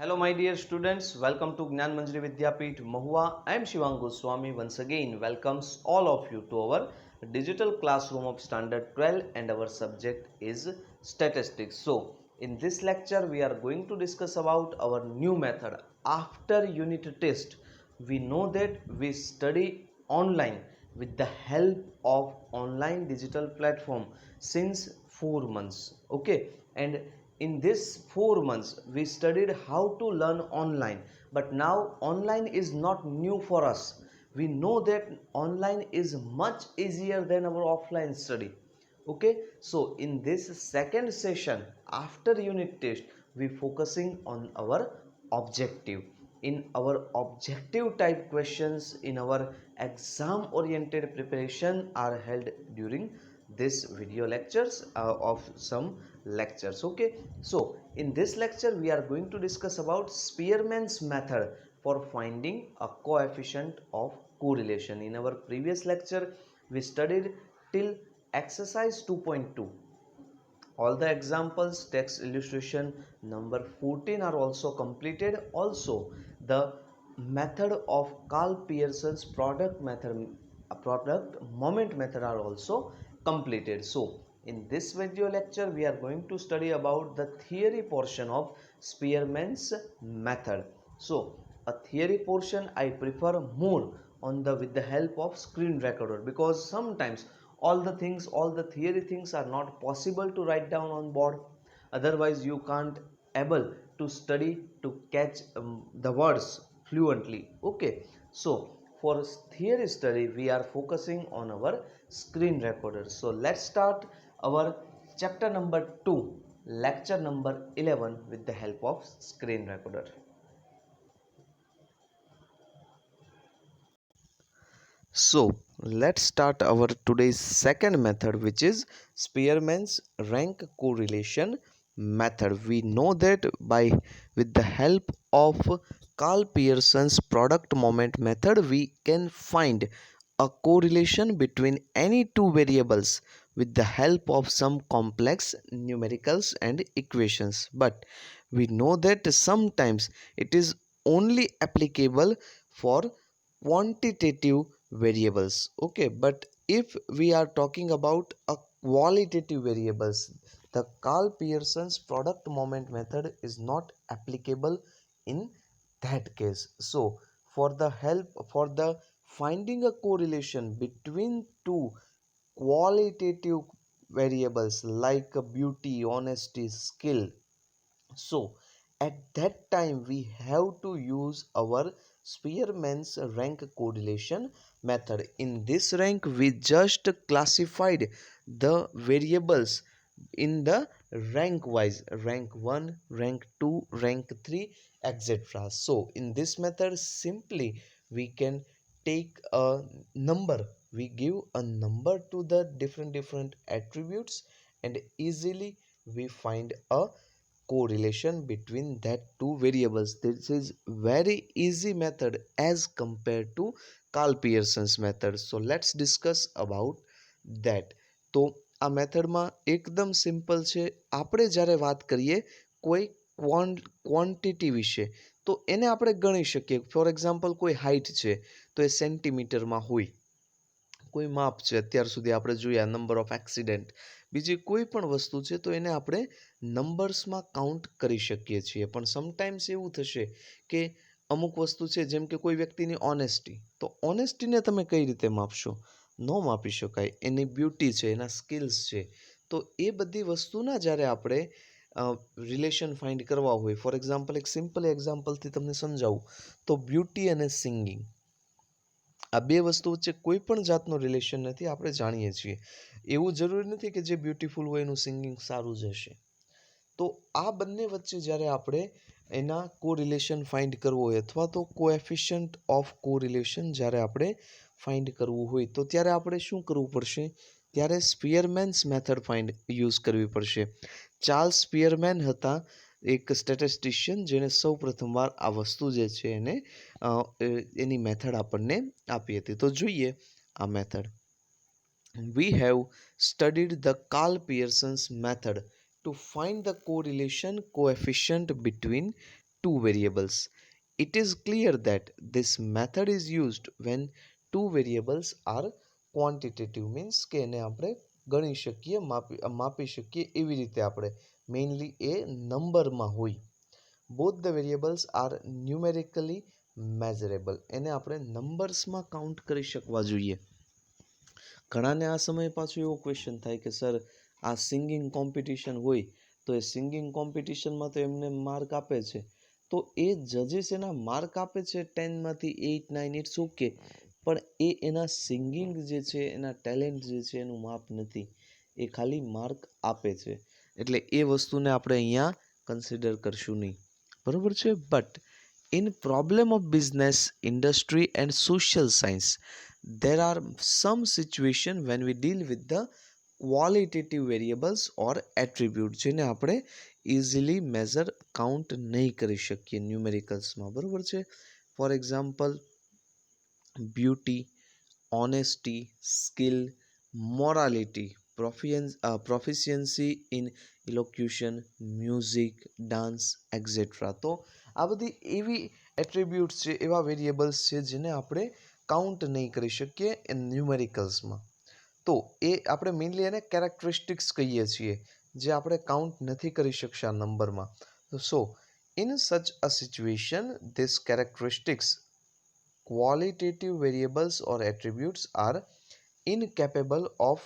Hello, my dear students. Welcome to Gnan Manjari Vidyapeeth Mahua. I am Shivang Goswami. Once again, welcomes all of you to our digital classroom of Standard 12, and our subject is statistics. So, in this lecture, we are going to discuss about our new method after unit test. We know that we study online with the help of online digital platform since 4 months. Okay, and in this 4 months we studied how to learn online, but now online is not new for us. We know that online is much easier than our offline study. Okay, so in this second session after unit test, we focusing on our objective. In our objective type questions in our exam oriented preparation are held during this video lectures of some lectures. Okay, so in this lecture we are going to discuss about Spearman's method for finding a coefficient of correlation. In our previous lecture we studied till exercise 2.2. All the examples, text illustration number 14 are also completed. Also the method of Carl Pearson's product moment method are also completed. So in this video lecture we are going to study about the theory portion of Spearman's method. So a theory portion I prefer more on the with the help of screen recorder, because sometimes all the theory things are not possible to write down on board. Otherwise you can't able to study to catch the words fluently. Okay, so for theory study we are focusing on our screen recorder. So let's start our chapter number 2, lecture number 11 with the help of screen recorder. So let's start our today's second method, which is Spearman's rank correlation method. We know that by with the help of Carl Pearson's product moment method we can find a correlation between any two variables with the help of some complex numericals and equations. But we know that sometimes it is only applicable for quantitative variables. Okay, but if we are talking about a qualitative variables, the Carl Pearson's product moment method is not applicable in that case. So for the finding a correlation between two qualitative variables like beauty, honesty, skill, so at that time we have to use our Spearman's rank correlation method. In this rank we just classified the variables in the rank wise, rank 1, rank 2, rank 3, etc. So in this method simply we can take a number, we give a number to the different attributes, and easily we find a correlation between that two variables. This is very easy method as compared to Carl Pearson's method. So let's discuss about that. તો આ મેથડમાં એકદમ simple છે. આપણે જ્યારે વાત કરીએ કોઈ ક્વોન્ટિટી વિશે, તો એને આપણે ગણી શકીએ. ફોર એક્ઝામ્પલ કોઈ હાઇટ છે તો એ સેન્ટીમીટરમાં હોય. કોઈ માપ છે, અત્યાર સુધી આપણે જોયા નંબર ઓફ એક્સિડન્ટ, બીજી કોઈ પણ વસ્તુ છે તો એને આપણે નંબર્સમાં કાઉન્ટ કરી શકીએ છીએ. પણ સમટાઈમ્સ એવું થશે કે અમુક વસ્તુ છે, જેમ કે કોઈ વ્યક્તિની ઓનેસ્ટી, તો ઓનેસ્ટીને તમે કઈ રીતે માપશો? ન માપી શકાય. એની બ્યુટી છે, એના સ્કિલ્સ છે, તો એ બધી વસ્તુના જ્યારે આપણે રિલેશન ફાઇન્ડ કરવા હોય, ફોર એક્ઝામ્પલ એક સિમ્પલ એક્ઝામ્પલથી તમને સમજાવું તો બ્યુટી અને સિંગિંગ, આ બે વસ્તુ વચ્ચે કોઈ પણ જાતનો રિલેશન નથી, આપણે જાણીએ છીએ. એવું જરૂરી નથી કે જે બ્યુટીફુલ હોય એનું સિંગિંગ સારું જ હશે. તો આ બંને વચ્ચે જ્યારે આપણે એના કોરિલેશન ફાઇન્ડ કરવો હોય, અથવા તો કોએફિશિયન્ટ ઓફ કોરિલેશન જ્યારે આપણે ફાઇન્ડ કરવું હોય, તો ત્યારે આપણે શું કરવું પડશે? ત્યારે સ્પિયરમેન્સ મેથડ યુઝ કરવી પડશે. ચાર્લ્સ સ્પિયરમેન હતા એક સ્ટેટિસ્ટિશિયન, જેણે સૌ પ્રથમવાર આ વસ્તુ જે છે એને એની મેથડ આપણને આપી હતી. તો જોઈએ આ method. We have studied the Carl Pearson's method to find the correlation coefficient between two variables. It is clear that this method is used when two variables are quantitative, means કે એને આપણે ગણી શકીએ, માપી શકીએ એવી રીતે આપણે મેઇનલી એ નંબરમાં હોય. Both the variables R numerically મેઝરેબલ, એને આપણે નંબર્સમાં કાઉન્ટ કરી શકવા જોઈએ. ઘણાને આ સમયે પાછું એવો ક્વેશ્ચન થાય કે સર આ સિંગિંગ કોમ્પિટિશન હોય તો એ સિંગિંગ કોમ્પિટિશનમાં તો એમને માર્ક આપે છે, તો એ જજીસ એના માર્ક આપે છે 10માંથી 8 9 ઇટ્સ ઓકે, પણ એ એના સિંગિંગ જે છે, એના ટેલેન્ટ જે છે એનું માપ નથી, એ ખાલી માર્ક આપે છે. એટલે એ વસ્તુને આપણે અહીંયા કન્સિડર કરશું નહીં, બરોબર છે. But in problem of business, industry and social science, there are some situation when we deal with the qualitative variables or attribute જેને આપણે ઇઝીલી મેઝર કાઉન્ટ નહીં કરી શકીએ ન્યુમેરિકલ્સમાં, બરોબર છે. For example beauty, honesty, skill, morality, proficiency in elocution, music, dance, etc. તો આ બધી એવી એટ્રીબ્યુટ્સ છે, એવા વેરિયેબલ્સ છે જેને આપણે કાઉન્ટ નહીં કરી શકીએ એ ન્યુમેરિકલ્સમાં. તો એ આપણે મેઇનલી એને કેરેક્ટરિસ્ટિક્સ કહીએ છીએ, જે આપણે કાઉન્ટ નથી કરી શકતા નંબરમાં. સો in such a situation this characteristics qualitative variables or attributes are incapable of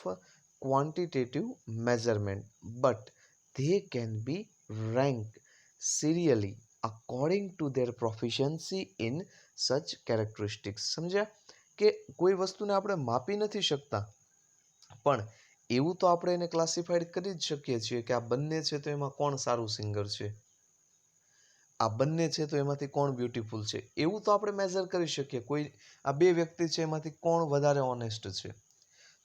quantitative measurement, but they can be ranked serially according to their proficiency in such characteristics. સમજ્યા કે કોઈ વસ્તુને આપણે માપી નથી શકતા, પણ એવું તો આપણે એને ક્લાસિફાઈડ કરી જ શકીએ છીએ કે આ બંને છે તો એમાં કોણ સારું સિંગર છે, આ બંને છે તો એમાંથી કોણ બ્યુટીફુલ છે, એવું તો આપણે મેઝર કરી શકીએ. કોઈ આ બે વ્યક્તિ છે એમાંથી કોણ વધારે ઓનેસ્ટ છે,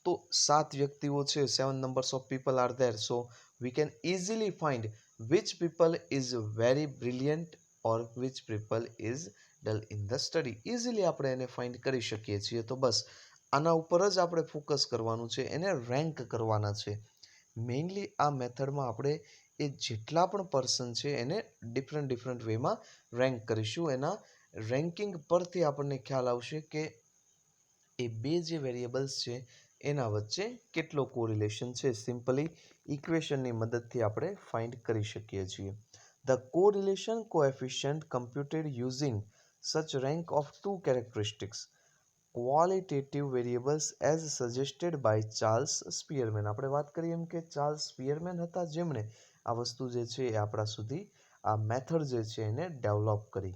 તો 7 વ્યક્તિઓ છે, 7 numbers of people are there, so we can easily find which people is very brilliant or which people is dull in the study. Easily આપણે એને ફાઇન્ડ કરી શકીએ છીએ. તો બસ આના ઉપર જ આપણે ફોકસ કરવાનું છે, એને રેન્ક કરવાના છે. મેઇનલી આ મેથડમાં આપણે એ જેટલા પણ પર્સન છે એને ડિફરન્ટ વેમાં રેન્ક કરીશું. એના રેન્કિંગ પરથી આપણને ખ્યાલ આવશે કે એ બે જે વેરિયેબલ્સ છે એના વચ્ચે કેટલો કોરિલેશન છે. સિમ્પલી ઇક્વેશનની મદદથી આપણે ફાઇન્ડ કરી શકીએ છીએ. The correlation coefficient computed using such rank of two characteristics qualitative variables as suggested by Charles Spearman. આપણે વાત કરીએ એમ કે ચાર્લ્સ સ્પીયરમેન હતા જેમણે આ વસ્તુ જે છે એ આપણા સુધી આ મેથડ જે છે એને ડેવલપ કરી.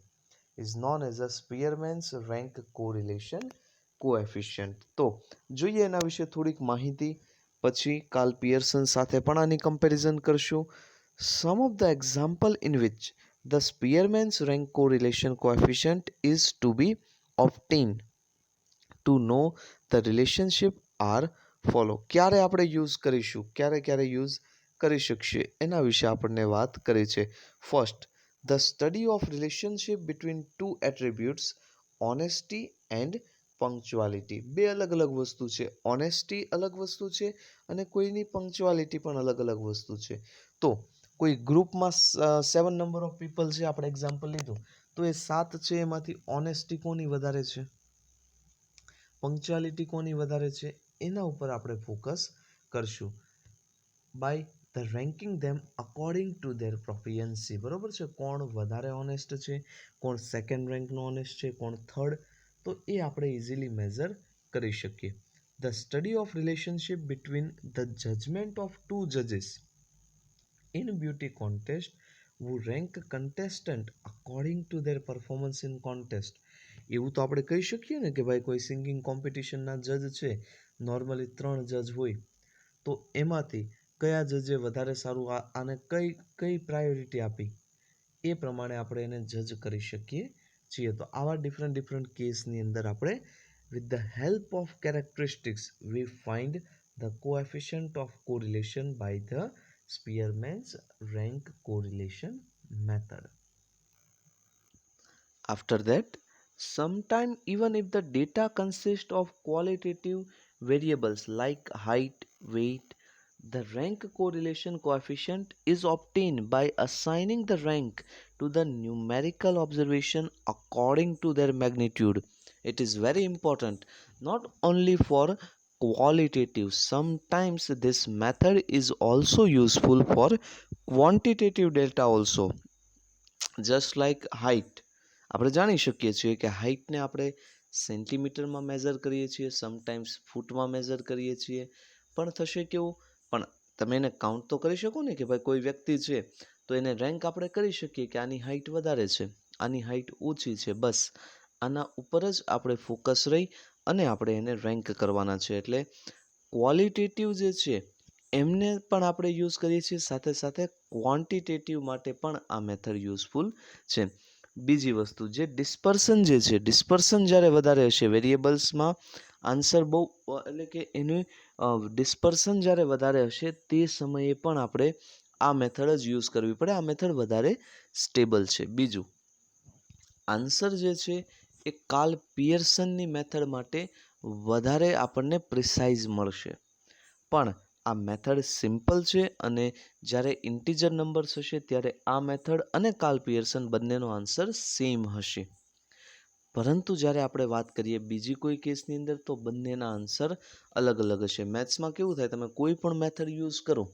Is known as a Spearman's rank correlation coefficient. તો જોઈએ એના વિશે થોડીક માહિતી, પછી કાર્લ પિયર્સન સાથે પણ આની કમ્પેરિઝન કરશું. Some of the example in which the Spearman's rank correlation coefficient is to be obtained to know the relationship are follow. ક્યારે આપણે યુઝ કરીશું, ક્યારે યુઝ કરી શકશે એના વિશે આપણને વાત કરી છે. First, the study of relationship between two attributes honesty and punctuality. બે અલગ અલગ વસ્તુ છે, ઓનેસ્ટી અલગ વસ્તુ છે અને કોઈની પંક્ચ્યુઆલિટી પણ અલગ અલગ વસ્તુ છે. તો કોઈ ગ્રુપમાં 7 નંબર ઓફ પીપલ છે, આપણે એક્ઝામ્પલ લીધું, તો એ 7 છે એમાંથી ઓનેસ્ટી કોની વધારે છે, પંક્ચ્યુઆલિટી કોની વધારે છે, એના ઉપર આપણે ફોકસ કરશું by the ranking them according to their proficiency. બરોબર છે, કોણ વધારે ઓનેસ્ટ છે, કોણ સેકન્ડ રેન્કનો ઓનેસ્ટ છે, કોણ થર્ડ, તો એ આપણે ઇઝીલી મેઝર કરી શકીએ. The study of relationship between the judgement of two જજીસ in beauty contest who rank contestant according to their performance in contest. એવું તો આપણે કહી શકીએ ને કે ભાઈ કોઈ સિંગિંગ કોમ્પિટિશનના જજ છે, નોર્મલી 3 જજ હોય, તો એમાંથી કયા જજે વધારે સારું આને કઈ પ્રાયોરિટી આપી, એ પ્રમાણે આપણે એને જજ કરી શકીએ છીએ. તો આવા ડિફરન્ટ કેસની અંદર આપણે with the help of characteristics we find the coefficient of correlation by the Spearman's rank correlation method. After that, sometime even if the data consists of qualitative variables like height, weight, The rank correlation coefficient is obtained by assigning the rank to the numerical observation according to their magnitude. It is very important not only for qualitative, sometimes this method is also useful for quantitative data also. Just like height, આપણે જાણી શકીએ છીએ કે હાઇટને આપણે સેન્ટીમીટરમાં measure કરીએ છીએ, sometimes ફૂટમાં measure કરીએ છીએ, પણ થશે કેવું, પણ તમે એને કાઉન્ટ તો કરી શકો ને કે ભાઈ કોઈ વ્યક્તિ છે તો એને રેન્ક આપણે કરી શકીએ કે આની હાઇટ વધારે છે, આની હાઇટ ઓછી છે, બસ આના ઉપર જ આપણે ફોકસ રહી અને આપણે એને રેન્ક કરવાના છે. એટલે ક્વોલિટેટિવ જે છે એમને પણ આપણે યુઝ કરીએ છીએ, સાથે સાથે ક્વોન્ટિટેટિવ માટે પણ આ મેથડ યુઝફુલ છે. બીજી વસ્તુ જે ડિસ્પર્સન જે છે, ડિસ્પર્સન જ્યારે વધારે હશે વેરિયેબલ્સમાં આન્સર બહુ એટલે કે એનું ડિસ્પર્સન જ્યારે વધારે હશે તે સમયે પણ આપણે આ મેથડ જ યુઝ કરવી પડે. આ મેથડ વધારે સ્ટેબલ છે. બીજું, આન્સર જે છે એ કાર્લ પિયર્સનની મેથડ માટે વધારે આપણને પ્રિસાઇઝ મળશે, પણ આ મેથડ સિમ્પલ છે અને જ્યારે ઇન્ટીજર નંબર્સ હશે ત્યારે આ મેથડ અને કાર્લ પિયર્સન બંનેનો આન્સર સેમ હશે. પરંતુ જ્યારે આપણે વાત કરીએ બીજી કોઈ કેસની અંદર તો બંનેના આન્સર અલગ અલગ હશે. મેથ્સમાં કેવું થાય, તમે કોઈ પણ મેથડ યુઝ કરો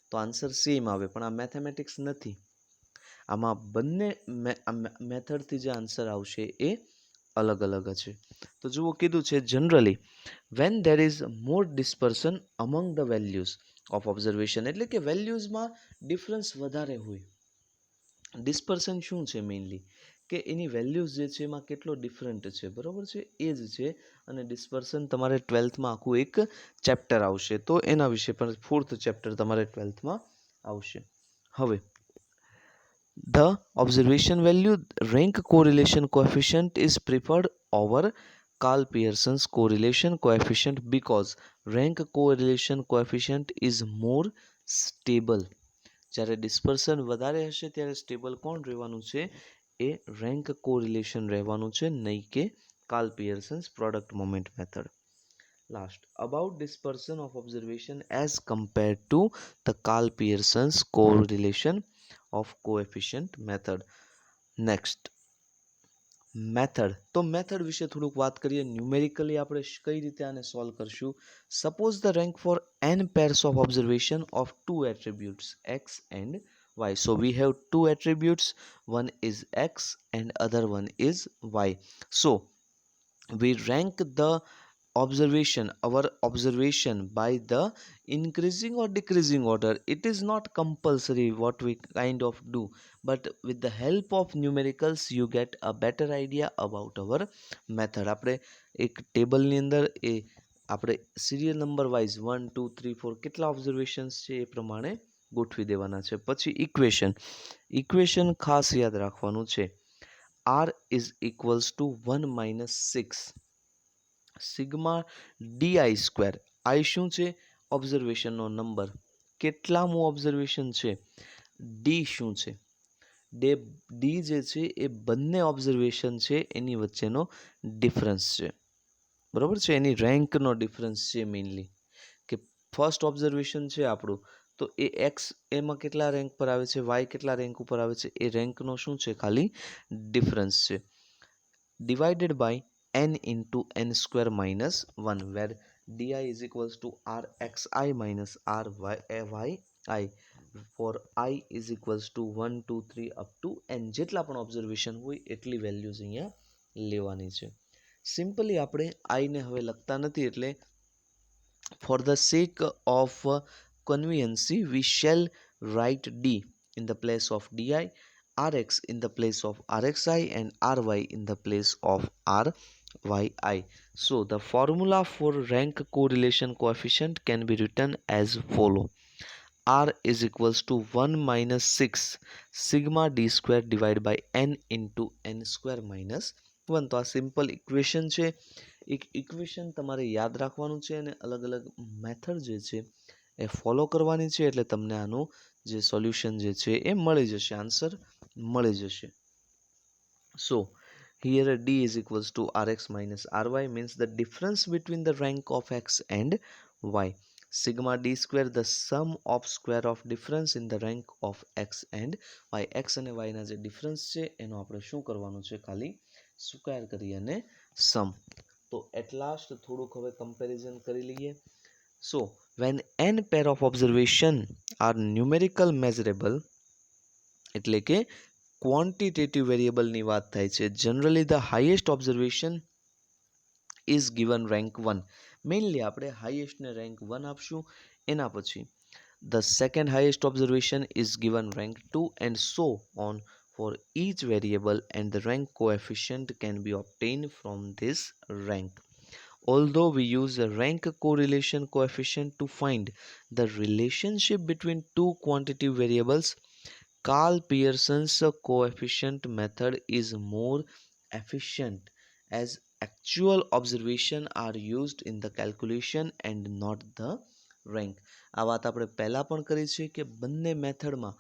તો આન્સર સેમ આવે, પણ આ મેથેમેટિક્સ નથી. આમાં બંને મેથડથી જે આન્સર આવશે એ અલગ અલગ હશે. તો જુઓ કીધું છે generally when there is more dispersion among the values of observation, એટલે કે વેલ્યુઝમાં ડિફરન્સ વધારે હોય. ડિસ્પર્સન શું છે મેઇનલી, કે એની વેલ્યુઝ જે છે એમાં કેટલો ડિફરન્ટ છે, બરાબર છે, એ જ છે. અને ડિસ્પર્સન તમારે 12થમાં આખું એક ચેપ્ટર આવશે, તો એના વિશે પણ 4th ચેપ્ટર તમારે 12થમાં આવશે. હવે the observation value rank correlation coefficient is preferred over Carl Pearson's correlation coefficient because rank correlation coefficient is more stable. જ્યારે ડિસ્પર્સન વધારે હશે ત્યારે સ્ટેબલ કોણ રહેવાનું છે, એ રેન્ક કોરિલેશન રહેવાનું છે, નહીં કે Karl Pearson's product moment method. Last, about dispersion of observation as compared to the Karl Pearson's correlation of coefficient method. Next, method. તો મેથડ વિશે થોડુંક વાત કરીએ. ન્યુમેરિકલી આપણે કઈ રીતે આને સોલ્વ કરશું. Suppose the rank for n pairs of observation of two attributes x and y. So we have two attributes, one is x and other one is y. So we rank the our observation by the increasing or decreasing order. It is not compulsory what we kind of do, but with the help of numericals you get a better idea about our method. આપણે એક ટેબલની અંદર એ આપણે serial number wise 1 2 3 4 કેટલા observations છે એ પ્રમાણે ગોઠવી દેવાના છે. પછી ઇક્વેશન ખાસ યાદ રાખવાનું છે. r is equals to 1 minus 6 sigma D square. I શું છે, ઓબ્ઝર્વેશનનો નંબર, કેટલામું ઓબ્ઝર્વેશન છે. ડી શું છે, ડી જે છે એ બંને ઓબ્ઝર્વેશન છે એની વચ્ચેનો ડિફરન્સ છે, બરાબર છે, એની રેન્કનો ડિફરન્સ છે મેઇનલી. કે ફર્સ્ટ ઓબ્ઝર્વેશન છે આપણું, તો એ એક્સ એમાં કેટલા રેન્ક પર આવે છે, વાય કેટલા રેન્ક ઉપર આવે છે, એ રેન્કનો શું છે, ખાલી ડિફરન્સ છે. Divided by n into n square minus 1 where di is equals to rxi minus ryi for I is equals to 1 2 3 up to n. જેટલા પણ ઓબ્ઝર્વેશન હોય એટલી વેલ્યુઝ અહીંયા લેવાની છે. સિમ્પલી આપણે I ને હવે લખતા નથી, એટલે for the sake of conveniency we shall write d in the place of di, rx in the place of rxi and ry in the place of ryi. So the formula for rank correlation coefficient can be written as follow. R is equals to 1 minus 6 sigma d square divided by n into n square minus 1. તો આ simple equation છે. એક equation તમારે યાદ રાખવાનું છે અને અલગ અલગ મેથડ જે છે એ ફોલો કરવાની છે, એટલે તમને આનું જે સોલ્યુશન જે છે એ મળી જશે, આન્સર મળી જશે. સો here d is equals to rx minus ry means the difference between the rank of x and y. sigma d square the sum of square of difference in the rank of x and y. x અને y ના જે difference છે એનો આપણે શું કરવાનું છે, ખાલી સ્ક્વેર કરી અને સમ. તો એટ લાસ્ટ થોડુંક હવે કમ્પેરિઝન કરી લઈએ. સો when n pair of observation are numerical measurable, એટલે કે ક્વોન્ટિટેટિવ વેરિયેબલની વાત થાય છે. Generally the highest observation is given rank 1. Mainly આપણે હાઈએસ્ટને રેન્ક 1 આપશું. એના પછી the second highest observation is given rank 2 and so on for each variable, and the rank coefficient can be obtained from this rank. Although we use a rank correlation coefficient to find the relationship between two quantitative variables, Carl Pearson's coefficient method is more efficient as actual observation are used in the calculation and not the rank. આ વાત આપણે પહેલા પણ કરી છે કે બંને મેથડમાં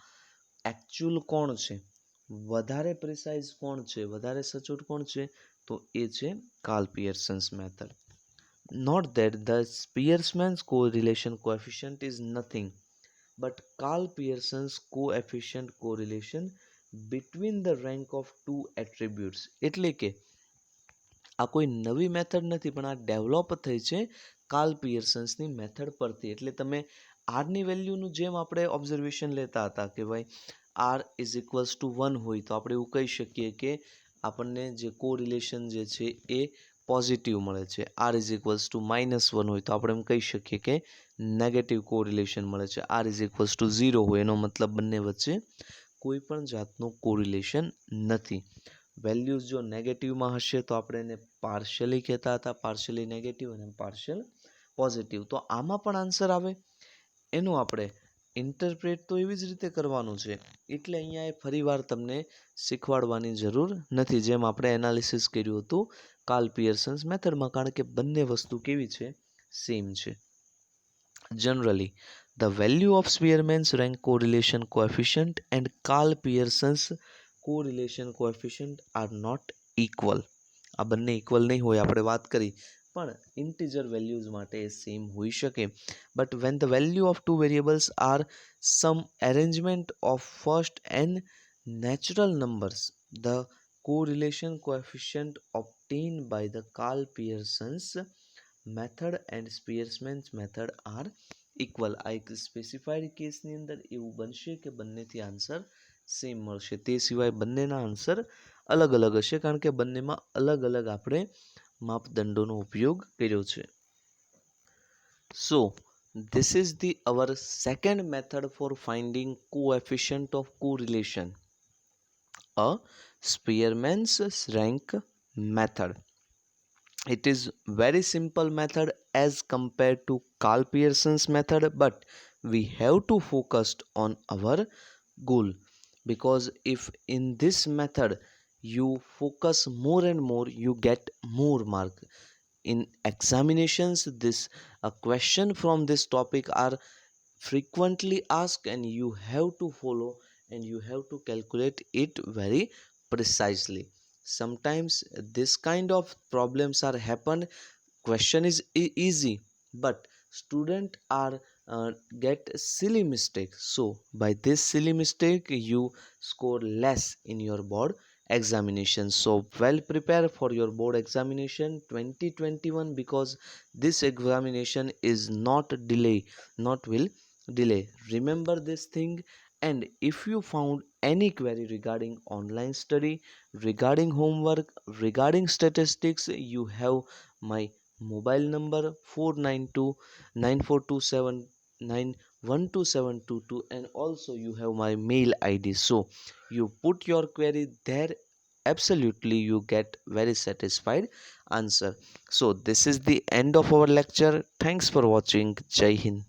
actual કોણ છે, વધારે પ્રિસાઇઝ કોણ છે, વધારે સચોટ કોણ છે, તો એ છે Karl Pearson's method. Not that the Spearman's correlation coefficient is nothing but Carl Pearson's coefficient correlation between the rank of two attributes. એટલે કે આ કોઈ નવી મેથડ નથી, પણ આ ડેવલપ થઈ છે કાર્લ પિયર્સન્સની મેથડ પરથી. એટલે તમે આરની વેલ્યુનું જેમ આપણે ઓબ્ઝર્વેશન લેતા હતા કે ભાઈ આર ઇઝ ઇક્વલ્સ ટુ 1 હોય તો આપણે એવું કહી શકીએ કે આપણને જે કોરિલેશન જે છે એ પોઝિટિવ મળે છે. આર ઇઝ ઇક્વલ્સ ટુ -1 હોય તો આપણે એમ કહી શકીએ કે નેગેટિવ કોરિલેશન મળે છે. આર ઇઝ ઇક્વલ્સ ટુ 0 હોય એનો મતલબ બંને વચ્ચે કોઈ પણ જાતનું કોરિલેશન નથી. વેલ્યુઝ જો નેગેટિવમાં હશે તો આપણે એને પાર્શિયલી કહેતા હતા, પાર્શિયલી નેગેટિવ અને પાર્શિયલ પોઝિટિવ. તો આમાં પણ આન્સર આવે એનું આપણે ઇન્ટરપ્રેટ તો એવી જ રીતે કરવાનું છે. એટલે અહીંયા એ ફરીવાર તમને શીખવાડવાની જરૂર નથી, જેમ આપણે એનાલિસિસ કર્યું હતું કાર્લ પિયર્સન્સ મેથડમાં, કારણ કે બંને વસ્તુ કેવી છે, સેમ છે. Generally, the value of Spearman's rank correlation coefficient and Carl Pearson's correlation coefficient are not equal. આ બંને ઇક્વલ નહીં હોય, આપણે વાત કરી, પણ ઇન્ટીજર વેલ્યુઝ માટે એ સેમ હોઈ શકે. But when the value of two variables are some arrangement of first and natural numbers, the correlation coefficient obtained by the Carl Pearson's method and Spearman's method are equal. આ એક specified કેસની અંદર એવું બનશે કે બંનેથી answer same મળશે. તે સિવાય બંનેના આન્સર અલગ અલગ હશે, કારણ કે બંનેમાં અલગ અલગ આપણે માપદંડોનો ઉપયોગ કર્યો છે. સો this is the our second method for finding coefficient of correlation, a Spearman's rank method. It is very simple method as compared to Carl Pearson's method, but we have to focus on our goal, because if in this method you focus more and more, you get more mark. In examinations, this a question from this topic are frequently asked, and you have to follow and you have to calculate it very precisely. Sometimes this kind of problems are happened, question is easy, but student are get silly mistake. So by this silly mistake you score less in your board examination. So well prepare for your board examination 2021, because this examination is not will delay. Remember this thing. And if you found any query regarding online study, regarding homework, regarding statistics, you have my mobile number 4929427912722, and also you have my mail id. So you put your query there, absolutely you get very satisfied answer. So this is the end of our lecture. Thanks for watching. Jai Hind.